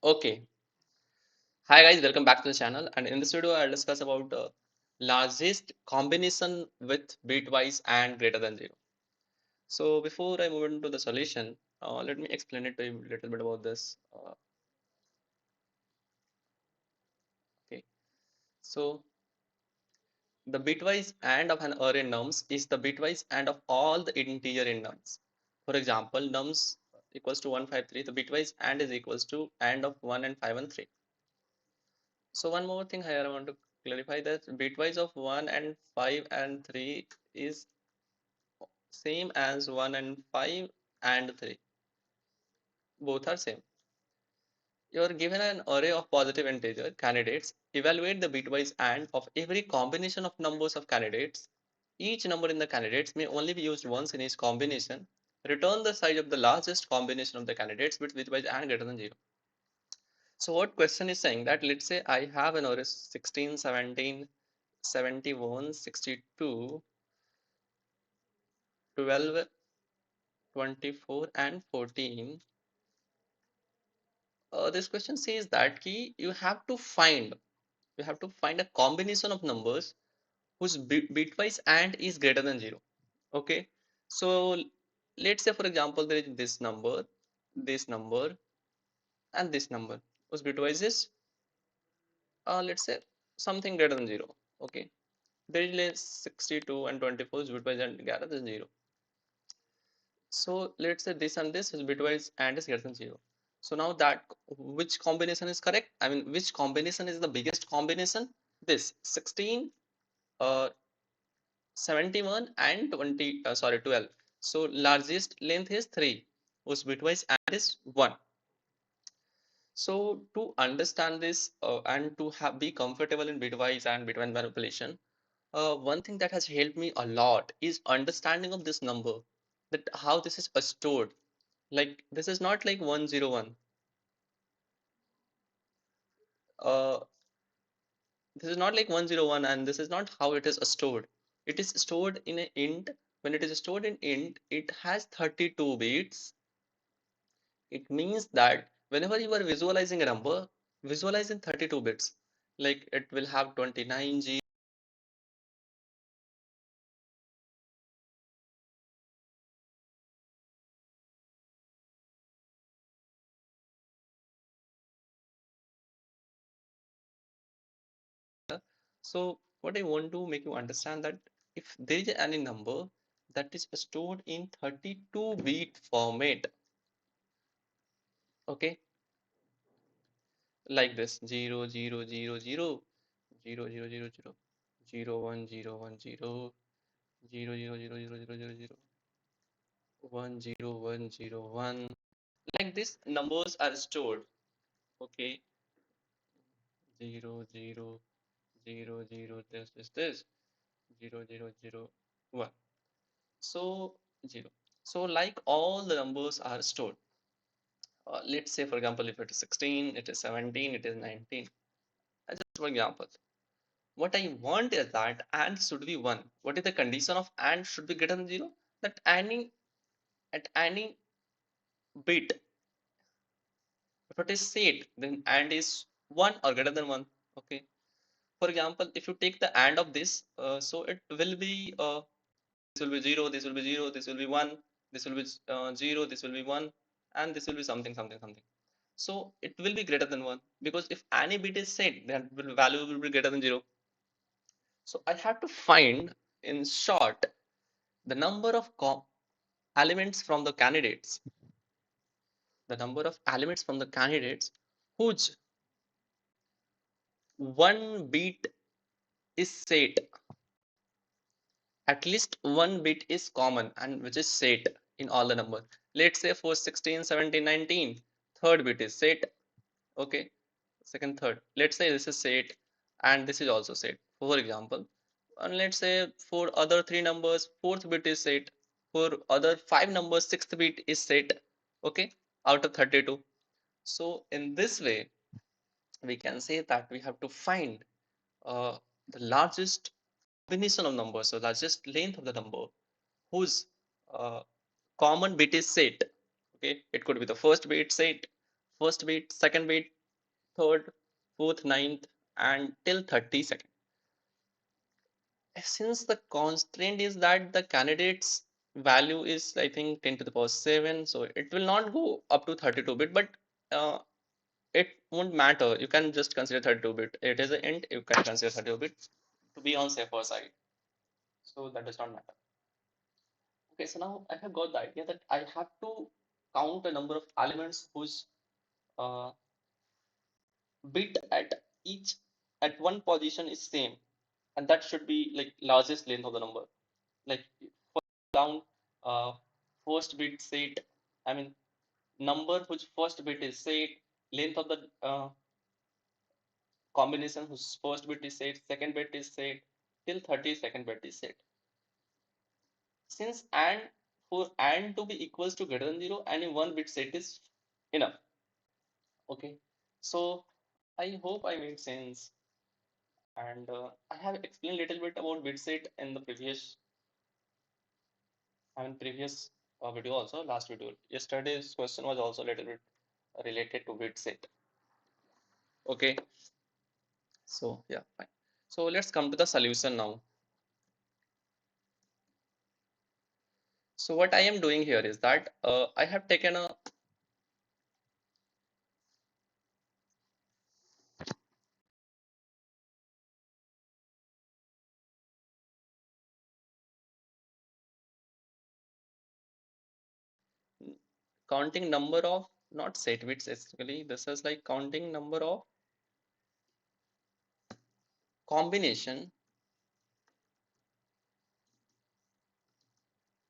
Okay. Hi guys, welcome back to the channel. And in this video, I'll discuss about largest combination with bitwise and greater than zero. So before I move into the solution, let me explain it to you a little bit about this. Okay. So the bitwise AND of an array nums is the bitwise AND of all the integer in nums. For example, nums equals to 1, 5, 3. The bitwise AND is equals to AND of 1 and 5 and 3. So one more thing here I want to clarify that bitwise of 1 and 5 and 3 is same as 1 and 5 and 3. Both are same. You are given an array of positive integer candidates. Evaluate the bitwise AND of every combination of numbers of candidates. Each number in the candidates may only be used once in each combination. Return the size of the largest combination of the candidates with bitwise AND greater than 0. So what question is saying that let's say I have an array 16, 17, 71, 62, 12, 24 and 14. This question says that key you have to find a combination of numbers whose bitwise AND is greater than 0. Okay, so let's say for example there is this number and this number whose bitwise is let's say something greater than 0. Okay, there is 62 and 24 whose bitwise and greater than 0. So let's say this and this is bitwise and is greater than 0. So now that which combination is correct? I mean, which combination is the biggest combination? This 16, 71 and 20, sorry, 12. So largest length is 3, whose bitwise and is 1. So to understand this and to be comfortable in bitwise and bitwise manipulation, one thing that has helped me a lot is understanding of this number, that how this is stored. Like this is not like 101. Uh, this is not like 101, and this is not how it is stored. It is stored in an int. When it is stored in int, it has 32 bits. It means that whenever you are visualizing a number, visualize in 32 bits. Like it will have 29G. So what I want to make you understand that if there is any number that is stored in 32-bit format, okay, like this 0 0 0 0 0 0 0 0 0 1 0 1 0 0 0 0 0 0 0 0 1 0 1 0 1, like this numbers are stored. Okay, 0 0 0 0 this 0 0 0 1, so 0. So like all the numbers are stored. Let's say for example if it is 16, it is 17, it is 19. Just for example, what I want is that and should be 1. What is the condition of and should be greater than 0? That any bit, if it is set, then and is 1 or greater than 1. Okay. For example, if you take the and of this, so it will be this will be 0, this will be 0, this will be 1, this will be 0, this will be 1, and this will be something something something. So it will be greater than 1 because if any bit is set, then value will be greater than 0. So I have to find, in short, the number of elements from the candidates, whose one bit is set, at least one bit is common and which is set in all the numbers. Let's say for 16, 17, 19, third bit is set. Okay, second, third. Let's say this is set and this is also set. For example, and let's say for other three numbers, fourth bit is set. For other five numbers, sixth bit is set. Okay, out of 32. So in this way, we can say that we have to find uh, the largest combination of numbers, so largest length of the number whose uh, common bit is set. Okay, it could be the first bit set, first bit, second bit, third, fourth, ninth, and till 32nd. Since the constraint is that the candidate's value is, I think, 10 to the power 7, so it will not go up to 32-bit, but uh, it won't matter. You can just consider 32-bit. It is an int, you can consider 32-bit to be on safer side. So that does not matter. Okay, so now I have got the idea that I have to count a number of elements whose uh, bit at one position is same, and that should be like largest length of the number. Like for count first bit set, I mean number whose first bit is set, length of the combination whose first bit is set, second bit is set, till 32nd bit is set. Since and for and to be equals to greater than 0, any one bit set is enough. Okay, so I hope I made sense, and I have explained a little bit about bit set in the previous video also, last video. Yesterday's question was also a little bit related to bit set. Okay, so yeah, fine. So let's come to the solution now. So what I am doing here is that I have taken a counting number of, not set bits basically, this is like counting number of combination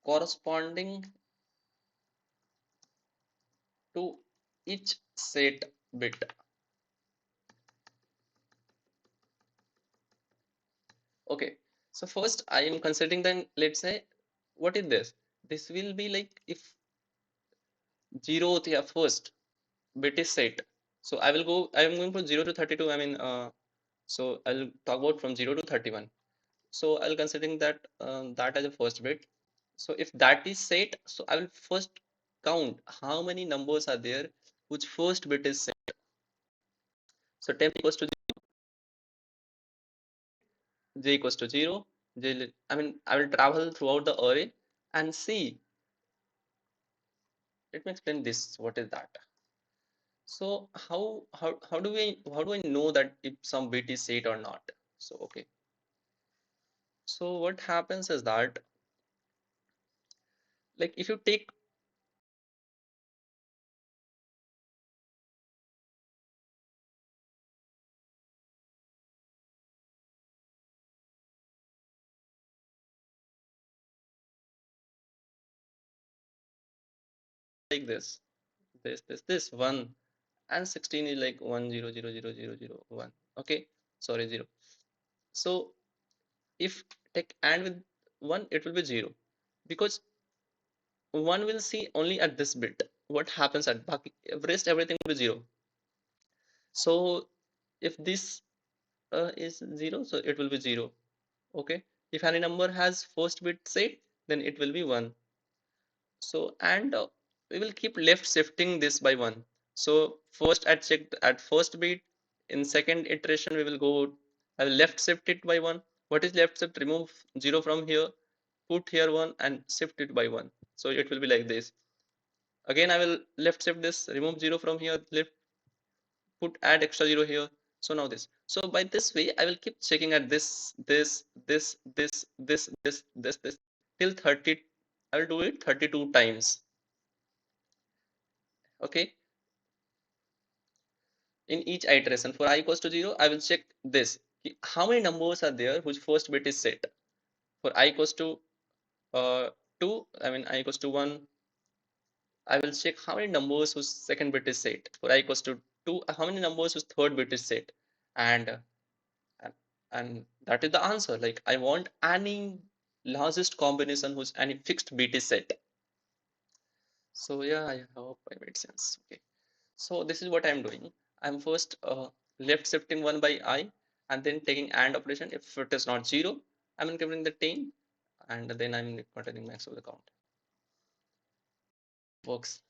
corresponding to each set bit. Okay, so first I am considering, then let's say what is this? This will be like if zeroth, yeah, first bit is set. So I am going from 0 to 32. I mean, so I'll talk about from 0 to 31. So I'll considering that as a first bit. So if that is set, so I will first count how many numbers are there which first bit is set. So 10 equals to j equals to 0. I mean, I will travel throughout the array and see. Let me explain this. What is that? So how do I know that if some bit is set or not? So okay. So what happens is that, like if you take like this 1 and 16 is like 1 0 0 0 0 0 1. Okay, sorry, 0. So if take and with 1, it will be 0, because 1 will see only at this bit what happens at back, rest everything will be 0. So if this is 0, so it will be 0. Okay, if any number has first bit set, then it will be 1. So and we will keep left shifting this by 1. So first at checked at first bit, in second iteration we will go, I will left shift it by 1. What is left shift? Remove 0 from here, put here 1 and shift it by 1. So it will be like this. Again I will left shift this, remove 0 from here, left, put add extra 0 here. So now this. So by this way I will keep checking at this till 30. I will do it 32 times. Okay, in each iteration for I equals to 0, I will check this, how many numbers are there whose first bit is set. For I equals to uh, 2, I mean I equals to 1, I will check how many numbers whose second bit is set. For I equals to 2, how many numbers whose third bit is set. And and, and that is the answer. Like I want any largest combination whose any fixed bit is set. So yeah, I hope I made sense. Okay, so this is what I'm doing. I'm first left shifting 1 by I, and then taking AND operation. If it is not 0, I'm incrementing the 10, and then I'm returning max of the count. Works.